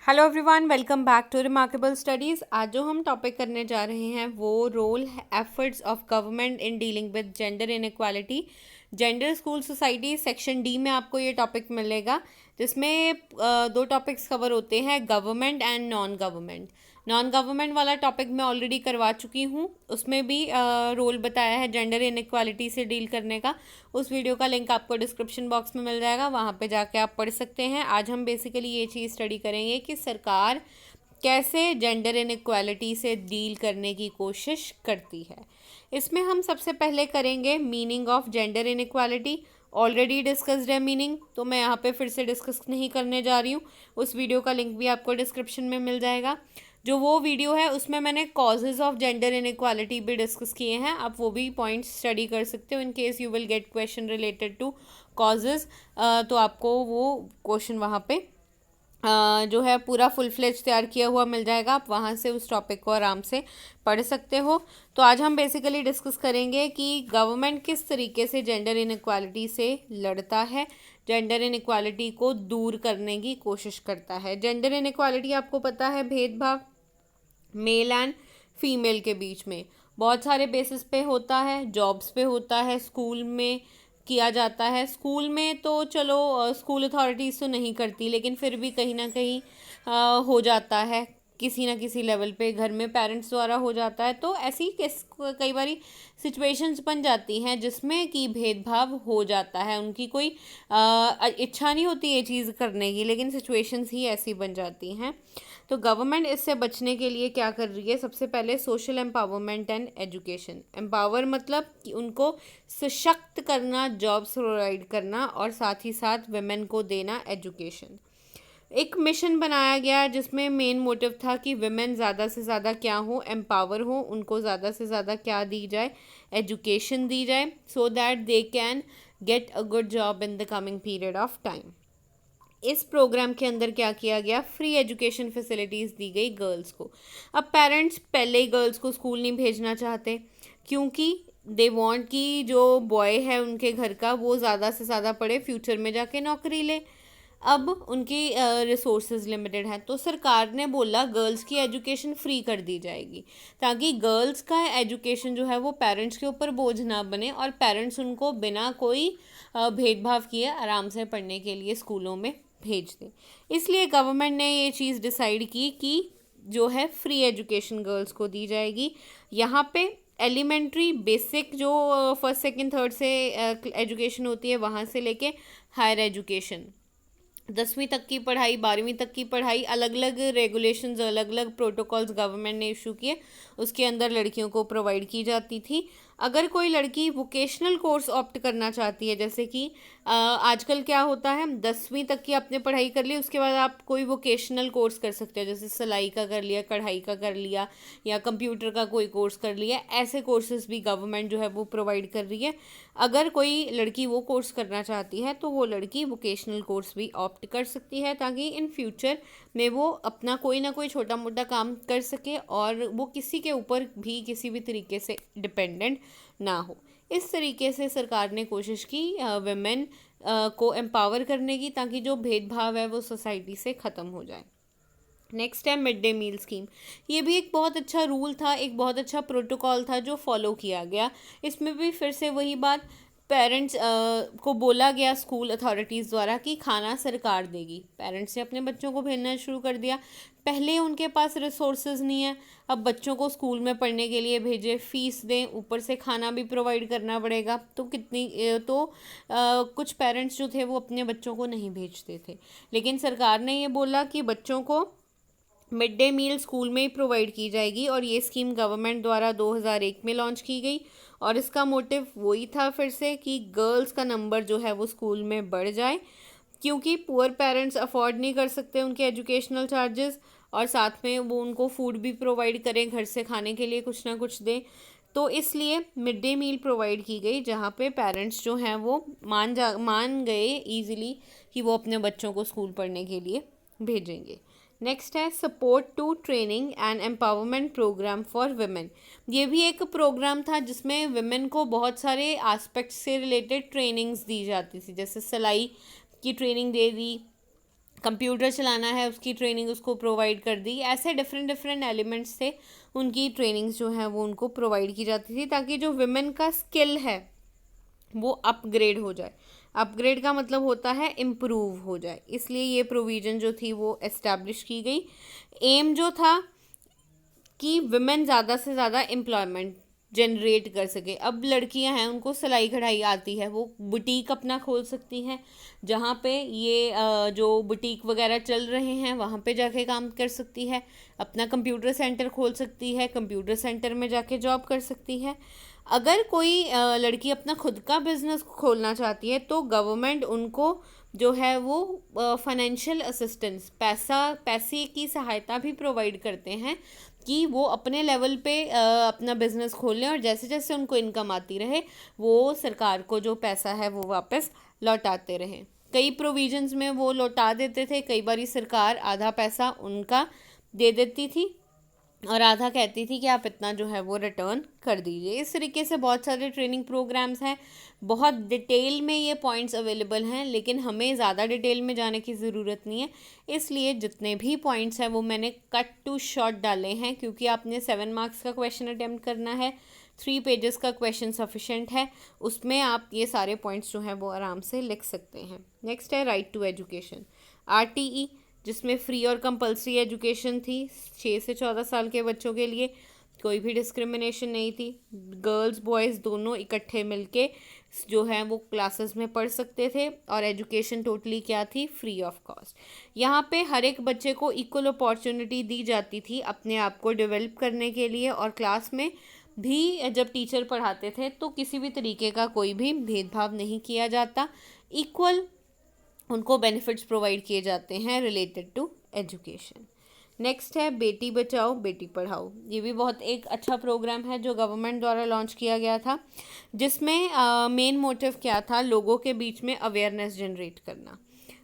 Hello everyone, welcome back to remarkable studies. आज जो हम टॉपिक करने जा रहे हैं वो role efforts of government in dealing with gender inequality, gender school society. Section D में आपको ये टॉपिक मिलेगा जिसमें दो टॉपिक्स कवर होते हैं, government and non government. Non government वाला टॉपिक मैं ऑलरेडी करवा चुकी हूँ, उसमें भी रोल बताया है जेंडर इनइक्वालिटी से डील करने का। उस वीडियो का लिंक आपको डिस्क्रिप्शन बॉक्स में मिल जाएगा, वहाँ पे जाके आप पढ़ सकते हैं। आज हम बेसिकली ये चीज़ स्टडी करेंगे कि सरकार कैसे जेंडर इनइक्वालिटी से डील करने की कोशिश करती है। इसमें हम सबसे पहले करेंगे meaning of gender inequality. Already discussed है मीनिंग, तो मैं यहाँ पे फिर से डिस्कस नहीं करने जा रही हूँ। उस वीडियो का लिंक भी आपको डिस्क्रिप्शन में मिल जाएगा। जो वो वीडियो है उसमें मैंने कॉजेज़ ऑफ जेंडर इनइक्वालिटी भी डिस्कस किए हैं, आप वो भी पॉइंट्स स्टडी कर सकते हो in case you will get question related to causes. तो आपको वो क्वेश्चन वहाँ पे जो है पूरा फुल फ्लेज तैयार किया हुआ मिल जाएगा, आप वहाँ से उस टॉपिक को आराम से पढ़ सकते हो। तो आज हम बेसिकली डिस्कस करेंगे कि गवर्नमेंट किस तरीके से जेंडर इनइक्वालिटी से लड़ता है, जेंडर इनइक्वालिटी को दूर करने की कोशिश करता है। जेंडर इनइक्वालिटी आपको पता है भेदभाव मेल एंड फीमेल के बीच में बहुत सारे बेसिस पे होता है, जॉब्स पे होता है, स्कूल में किया जाता है। स्कूल में तो चलो स्कूल अथॉरिटीज़ तो नहीं करती, लेकिन फिर भी कहीं ना कहीं हो जाता है, किसी ना किसी लेवल पे घर में पेरेंट्स द्वारा हो जाता है। तो ऐसी कई बारी सिचुएशंस बन जाती हैं जिसमें कि भेदभाव हो जाता है, उनकी कोई इच्छा नहीं होती ये चीज़ करने की, लेकिन सिचुएशंस ही ऐसी बन जाती हैं। तो गवर्नमेंट इससे बचने के लिए क्या कर रही है? सबसे पहले social empowerment and education. Empower मतलब कि उनको सशक्त करना, जॉब्स प्रोवाइड करना, और साथ ही साथ वुमेन को देना एजुकेशन। एक मिशन बनाया गया जिसमें मेन मोटिव था कि वुमेन ज़्यादा से ज़्यादा क्या हो, एम्पावर हो, उनको ज़्यादा से ज़्यादा क्या दी जाए, एजुकेशन दी जाए, सो that they can get a good job in the coming period of time. इस प्रोग्राम के अंदर क्या किया गया? फ्री एजुकेशन फैसिलिटीज़ दी गई गर्ल्स को। अब पेरेंट्स पहले ही गर्ल्स को स्कूल नहीं भेजना चाहते, क्योंकि दे वांट कि जो बॉय है उनके घर का वो ज़्यादा से ज़्यादा पढ़े, फ्यूचर में जाके नौकरी ले। अब उनकी रिसोर्सेज लिमिटेड हैं, तो सरकार ने बोला गर्ल्स की एजुकेशन फ्री कर दी जाएगी, ताकि गर्ल्स का एजुकेशन जो है वो पेरेंट्स के ऊपर बोझ ना बने और पेरेंट्स उनको बिना कोई भेदभाव किए आराम से पढ़ने के लिए स्कूलों में भेज दें। इसलिए गवर्नमेंट ने ये चीज़ डिसाइड की कि जो है फ्री एजुकेशन गर्ल्स को दी जाएगी। यहाँ पे एलिमेंट्री बेसिक जो फर्स्ट सेकंड थर्ड से एजुकेशन होती है वहाँ से लेके हायर एजुकेशन 10वीं तक की पढ़ाई, 12वीं तक की पढ़ाई, अलग अलग रेगुलेशंस, अलग अलग प्रोटोकॉल्स गवर्नमेंट ने इशू किए, उसके अंदर लड़कियों को प्रोवाइड की जाती थी। अगर कोई लड़की वोकेशनल कोर्स ऑप्ट करना चाहती है, जैसे कि आजकल क्या होता है, 10वीं तक की आपने पढ़ाई कर ली, उसके बाद आप कोई वोकेशनल कोर्स कर सकते हो, जैसे सिलाई का कर लिया, कढ़ाई का कर लिया, या कंप्यूटर का कोई कोर्स कर लिया। ऐसे कोर्सेज भी गवर्नमेंट जो है वो प्रोवाइड कर रही है। अगर कोई लड़की वो कोर्स करना चाहती है तो वो लड़की वोकेशनल कोर्स भी ऑप्ट कर सकती है, ताकि इन फ्यूचर में वो अपना कोई ना कोई छोटा मोटा काम कर सके और वो किसी के ऊपर भी किसी भी तरीके से डिपेंडेंट ना हो। इस तरीके से सरकार ने कोशिश की वुमेन को एम्पावर करने की, ताकि जो भेदभाव है वो सोसाइटी से ख़त्म हो जाए। नेक्स्ट है मिड डे मील स्कीम। ये भी एक बहुत अच्छा रूल था, एक बहुत अच्छा प्रोटोकॉल था जो फॉलो किया गया। इसमें भी फिर से वही बात, पेरेंट्स को बोला गया स्कूल अथॉरिटीज़ द्वारा कि खाना सरकार देगी। पेरेंट्स ने अपने बच्चों को भेजना शुरू कर दिया। पहले उनके पास रिसोर्सेज नहीं है, अब बच्चों को स्कूल में पढ़ने के लिए भेजे, फीस दें, ऊपर से खाना भी प्रोवाइड करना पड़ेगा, तो कुछ पेरेंट्स जो थे वो अपने बच्चों को नहीं भेजते थे। लेकिन सरकार ने ये बोला कि बच्चों को मिड डे मील स्कूल में ही प्रोवाइड की जाएगी, और ये स्कीम गवर्नमेंट द्वारा 2001 में लॉन्च की गई। और इसका मोटिव वही था फिर से कि गर्ल्स का नंबर जो है वो स्कूल में बढ़ जाए, क्योंकि पुअर पेरेंट्स अफोर्ड नहीं कर सकते उनके एजुकेशनल चार्जेस, और साथ में वो उनको फूड भी प्रोवाइड करें, घर से खाने के लिए कुछ ना कुछ दें। तो इसलिए मिड डे मील प्रोवाइड की गई, जहाँ पे पेरेंट्स जो हैं वो मान गए ईजिली कि वो अपने बच्चों को स्कूल पढ़ने के लिए भेजेंगे। नेक्स्ट है support to training and empowerment programme for women. ये भी एक प्रोग्राम था जिसमें वुमेन को बहुत सारे एस्पेक्ट्स से रिलेटेड ट्रेनिंग्स दी जाती थी, जैसे सिलाई की ट्रेनिंग दे दी, कंप्यूटर चलाना है उसकी ट्रेनिंग उसको प्रोवाइड कर दी। ऐसे डिफरेंट डिफरेंट एलिमेंट्स से उनकी ट्रेनिंग्स जो हैं वो उनको प्रोवाइड की जाती थी, ताकि जो विमेन का स्किल है वो अपग्रेड हो जाए। अपग्रेड का मतलब होता है इम्प्रूव हो जाए, इसलिए ये प्रोविज़न जो थी वो एस्टैब्लिश की गई। एम जो था कि विमेन ज़्यादा से ज़्यादा एम्प्लॉयमेंट जनरेट कर सके। अब लड़कियां हैं उनको सिलाई कढ़ाई आती है, वो बुटीक अपना खोल सकती हैं, जहाँ पे ये जो बुटीक वगैरह चल रहे हैं वहाँ पे जाके काम कर सकती है। अपना कंप्यूटर सेंटर खोल सकती है, कंप्यूटर सेंटर में जाके जॉब कर सकती है। अगर कोई लड़की अपना खुद का बिजनेस खोलना चाहती है तो गवर्नमेंट उनको जो है वो फाइनेंशियल असिस्टेंस, पैसे की सहायता भी प्रोवाइड करते हैं कि वो अपने लेवल पे अपना बिजनेस खोल लें, और जैसे जैसे उनको इनकम आती रहे वो सरकार को जो पैसा है वो वापस लौटाते रहें। कई प्रोविजंस में वो लौटा देते थे, कई बारी सरकार आधा पैसा उनका दे देती थी और आधा कहती थी कि आप इतना जो है वो रिटर्न कर दीजिए। इस तरीके से बहुत सारे ट्रेनिंग प्रोग्राम्स हैं, बहुत डिटेल में ये पॉइंट्स अवेलेबल हैं, लेकिन हमें ज़्यादा डिटेल में जाने की ज़रूरत नहीं है, इसलिए जितने भी पॉइंट्स हैं वो मैंने कट टू शॉर्ट डाले हैं, क्योंकि आपने 7 मार्क्स का क्वेश्चन अटैम्प्ट करना है, 3 पेजेस का क्वेश्चन सफिशेंट है, उसमें आप ये सारे पॉइंट्स जो हैं वो आराम से लिख सकते हैं। नेक्स्ट है राइट टू एजुकेशन, RTE, जिसमें फ्री और कंपलसरी एजुकेशन थी 6 से 14 साल के बच्चों के लिए, कोई भी डिस्क्रिमिनेशन नहीं थी। गर्ल्स बॉयज़ दोनों इकट्ठे मिलके जो है वो क्लासेस में पढ़ सकते थे, और एजुकेशन टोटली क्या थी, फ्री ऑफ कॉस्ट। यहाँ पे हर एक बच्चे को इक्वल अपॉर्चुनिटी दी जाती थी अपने आप को डेवलप करने के लिए, और क्लास में भी जब टीचर पढ़ाते थे तो किसी भी तरीके का कोई भी भेदभाव नहीं किया जाता, इक्वल उनको बेनिफिट्स प्रोवाइड किए जाते हैं रिलेटेड टू एजुकेशन। नेक्स्ट है बेटी बचाओ बेटी पढ़ाओ, ये भी बहुत एक अच्छा प्रोग्राम है जो गवर्नमेंट द्वारा लॉन्च किया गया था, जिसमें मेन मोटिव क्या था, लोगों के बीच में अवेयरनेस जनरेट करना।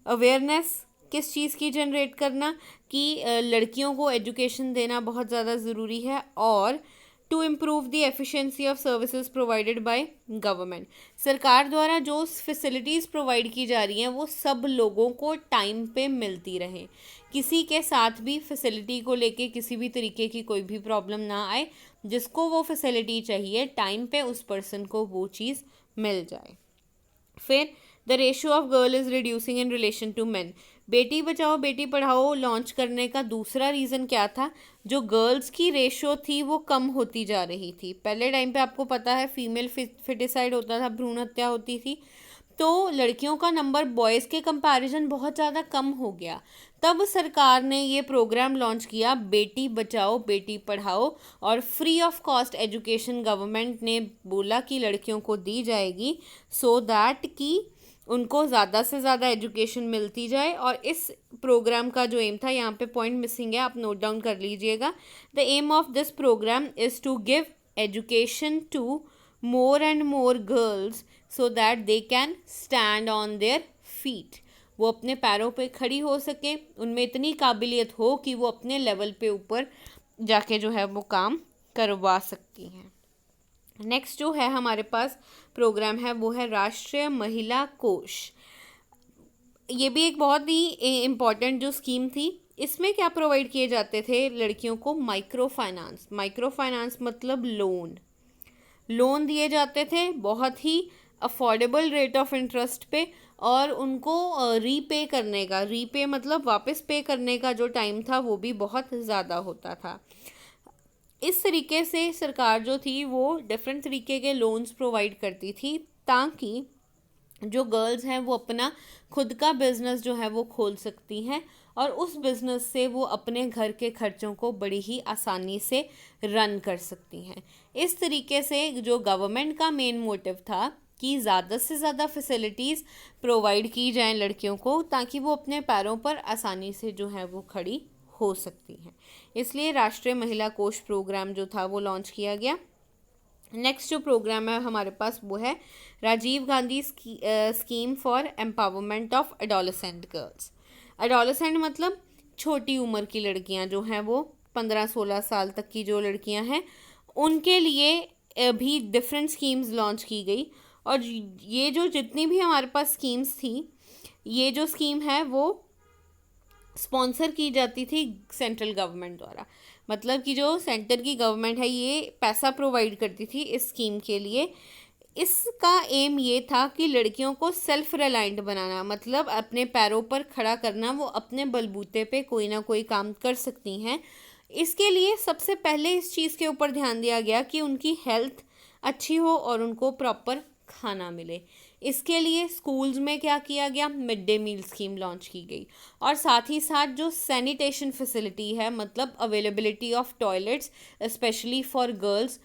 अवेयरनेस किस चीज़ की जनरेट करना, कि लड़कियों को एजुकेशन देना बहुत ज़्यादा ज़रूरी है, और to improve the efficiency of services provided by government. सरकार द्वारा जो फैसिलिटीज़ प्रोवाइड की जा रही हैं वो सब लोगों को टाइम पे मिलती रहे, किसी के साथ भी फैसिलिटी को लेके किसी भी तरीके की कोई भी प्रॉब्लम ना आए, जिसको वो फैसिलिटी चाहिए टाइम पे उस पर्सन को वो चीज़ मिल जाए। फिर the ratio of girl is reducing in relation to man, बेटी बचाओ बेटी पढ़ाओ लॉन्च करने का दूसरा रीज़न क्या था, जो गर्ल्स की रेशो थी वो कम होती जा रही थी। पहले टाइम पे आपको पता है फीमेल फिटिसाइड होता था, भ्रूण हत्या होती थी, तो लड़कियों का नंबर बॉयज़ के कंपैरिजन बहुत ज़्यादा कम हो गया। तब सरकार ने ये प्रोग्राम लॉन्च किया बेटी बचाओ बेटी पढ़ाओ, और free of cost education government ने बोला कि लड़कियों को दी जाएगी, सो दैट कि उनको ज़्यादा से ज़्यादा एजुकेशन मिलती जाए। और इस प्रोग्राम का जो एम था, यहाँ पे पॉइंट मिसिंग है, आप नोट डाउन कर लीजिएगा। The aim of this programme is to give education to more and more girls so that they can stand on their feet, वो अपने पैरों पे खड़ी हो सके, उनमें इतनी काबिलियत हो कि वो अपने लेवल पे ऊपर जाके जो है वो काम करवा सकती हैं। नेक्स्ट जो है हमारे पास प्रोग्राम है वो है राष्ट्रीय महिला कोष। ये भी एक बहुत ही इम्पॉर्टेंट जो स्कीम थी। इसमें क्या प्रोवाइड किए जाते थे लड़कियों को, माइक्रो फाइनेंस। माइक्रो फाइनेंस मतलब लोन दिए जाते थे बहुत ही अफोर्डेबल रेट ऑफ इंटरेस्ट पे, और उनको रीपे मतलब वापस पे करने का जो टाइम था वो भी बहुत ज़्यादा होता था। इस तरीके से सरकार जो थी वो डिफरेंट तरीके के लोन्स प्रोवाइड करती थी, ताकि जो गर्ल्स हैं वो अपना खुद का बिजनेस जो है वो खोल सकती हैं, और उस बिज़नेस से वो अपने घर के खर्चों को बड़ी ही आसानी से रन कर सकती हैं। इस तरीके से जो गवर्नमेंट का मेन मोटिव था कि ज़्यादा से ज़्यादा फैसिलिटीज़ प्रोवाइड की जाएं लड़कियों को, ताकि वो अपने पैरों पर आसानी से जो है वो खड़ी हो सकती हैं। इसलिए राष्ट्रीय महिला कोष प्रोग्राम जो था वो लॉन्च किया गया। नेक्स्ट जो प्रोग्राम है हमारे पास वो है Rajiv Gandhi scheme for empowerment of adolescent girls. Adolescent मतलब छोटी उम्र की लड़कियां जो हैं वो 15-16 साल तक की जो लड़कियां हैं, उनके लिए भी डिफरेंट स्कीम्स लॉन्च की गई। और ये जो जितनी भी हमारे पास स्कीम्स थी, ये जो स्कीम है वो स्पॉन्सर की जाती थी सेंट्रल गवर्नमेंट द्वारा। मतलब कि जो सेंटर की गवर्नमेंट है ये पैसा प्रोवाइड करती थी इस स्कीम के लिए। इसका एम ये था कि लड़कियों को सेल्फ रिलायंट बनाना, मतलब अपने पैरों पर खड़ा करना, वो अपने बलबूते पे कोई ना कोई काम कर सकती हैं। इसके लिए सबसे पहले इस चीज़ के ऊपर ध्यान दिया गया कि उनकी हेल्थ अच्छी हो और उनको प्रॉपर खाना मिले। इसके लिए स्कूल्स में क्या किया गया, mid day meal scheme launch की गई, और साथ ही साथ जो सैनिटेशन फैसिलिटी है, मतलब availability of toilets specially for girls,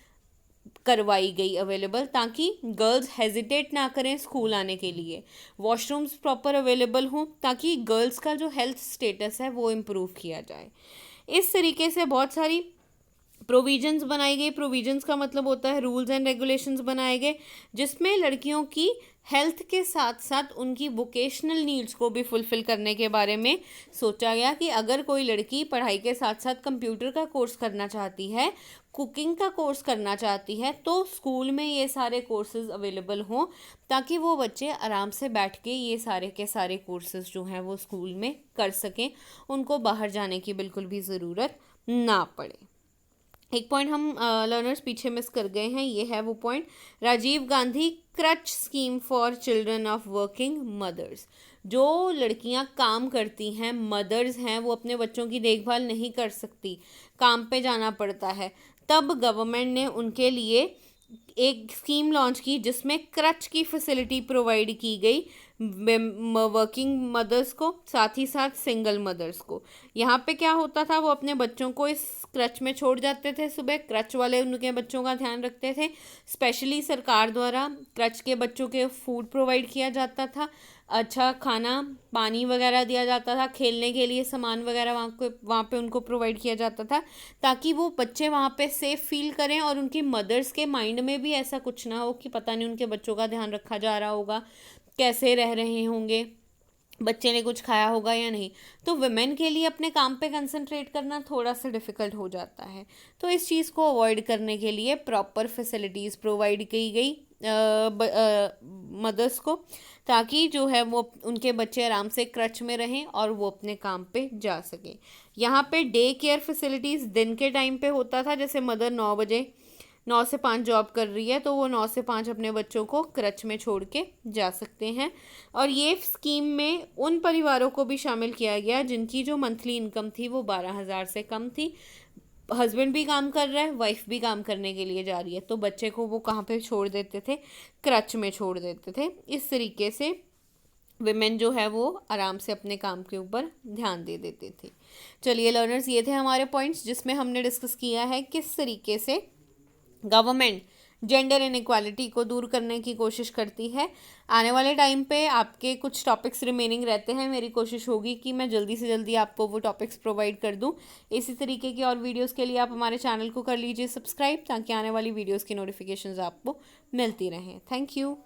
करवाई गई अवेलेबल, ताकि गर्ल्स हेजिटेट ना करें स्कूल आने के लिए। वॉशरूम्स प्रॉपर अवेलेबल हों ताकि गर्ल्स का जो हेल्थ स्टेटस है वो इम्प्रूव किया जाए। इस तरीके से बहुत सारी प्रोविजंस बनाई गई। प्रोविजंस का मतलब होता है रूल्स एंड रेगुलेशंस बनाए गए, जिसमें लड़कियों की हेल्थ के साथ साथ उनकी वोकेशनल नीड्स को भी फुलफ़िल करने के बारे में सोचा गया कि अगर कोई लड़की पढ़ाई के साथ साथ कंप्यूटर का कोर्स करना चाहती है, कुकिंग का कोर्स करना चाहती है, तो स्कूल में ये सारे कोर्सेज अवेलेबल हों, ताकि वो बच्चे आराम से बैठ के ये सारे के सारे कोर्सेज जो हैं वो स्कूल में कर सकें, उनको बाहर जाने की बिल्कुल भी ज़रूरत ना पड़े। एक पॉइंट हम लर्नर्स पीछे मिस कर गए हैं, ये है वो point, Rajiv Gandhi creche scheme for children of working mothers. जो लड़कियां काम करती हैं, मदर्स हैं, वो अपने बच्चों की देखभाल नहीं कर सकती, काम पे जाना पड़ता है, तब गवर्नमेंट ने उनके लिए एक स्कीम लॉन्च की जिसमें क्रच की फैसिलिटी प्रोवाइड की गई वर्किंग मदर्स को, साथ ही साथ सिंगल मदर्स को। यहाँ पे क्या होता था, वो अपने बच्चों को इस क्रच में छोड़ जाते थे, सुबह क्रच वाले उनके बच्चों का ध्यान रखते थे। स्पेशली सरकार द्वारा क्रच के बच्चों के फूड प्रोवाइड किया जाता था, अच्छा खाना पानी वगैरह दिया जाता था, खेलने के लिए सामान वगैरह वहाँ पे उनको प्रोवाइड किया जाता था, ताकि वो बच्चे वहाँ पे सेफ फील करें और उनकी मदर्स के माइंड में भी ऐसा कुछ ना हो कि पता नहीं उनके बच्चों का ध्यान रखा जा रहा होगा, कैसे रह रहे होंगे, बच्चे ने कुछ खाया होगा या नहीं। तो वुमेन के लिए अपने काम पे कंसंट्रेट करना थोड़ा सा डिफ़िकल्ट हो जाता है। तो इस चीज़ को अवॉइड करने के लिए प्रॉपर फैसिलिटीज़ प्रोवाइड की गई मदर्स को, ताकि जो है वो उनके बच्चे आराम से क्रच में रहें और वो अपने काम पे जा सकें। यहाँ पे डे केयर फैसिलिटीज़ दिन के टाइम पे होता था, जैसे मदर 9 से 5 जॉब कर रही है तो वो 9 से 5 अपने बच्चों को क्रच में छोड़ के जा सकते हैं। और ये स्कीम में उन परिवारों को भी शामिल किया गया जिनकी जो मंथली इनकम थी वो 12,000 से कम थी। हस्बैंड भी काम कर रहा है, वाइफ भी काम करने के लिए जा रही है, तो बच्चे को वो कहाँ पे छोड़ देते थे, क्रच में छोड़ देते थे। इस तरीके से विमेन जो है वो आराम से अपने काम के ऊपर ध्यान दे देते थे। चलिए लर्नर्स, ये थे हमारे पॉइंट्स जिसमें हमने डिस्कस किया है किस तरीके से गवर्नमेंट जेंडर इनइक्वालिटी को दूर करने की कोशिश करती है। आने वाले टाइम पे आपके कुछ टॉपिक्स रिमेनिंग रहते हैं, मेरी कोशिश होगी कि मैं जल्दी से जल्दी आपको वो टॉपिक्स प्रोवाइड कर दूं। इसी तरीके की और वीडियोस के लिए आप हमारे चैनल को कर लीजिए सब्सक्राइब, ताकि आने वाली वीडियोस की नोटिफिकेशंस आपको मिलती रहें। Thank you.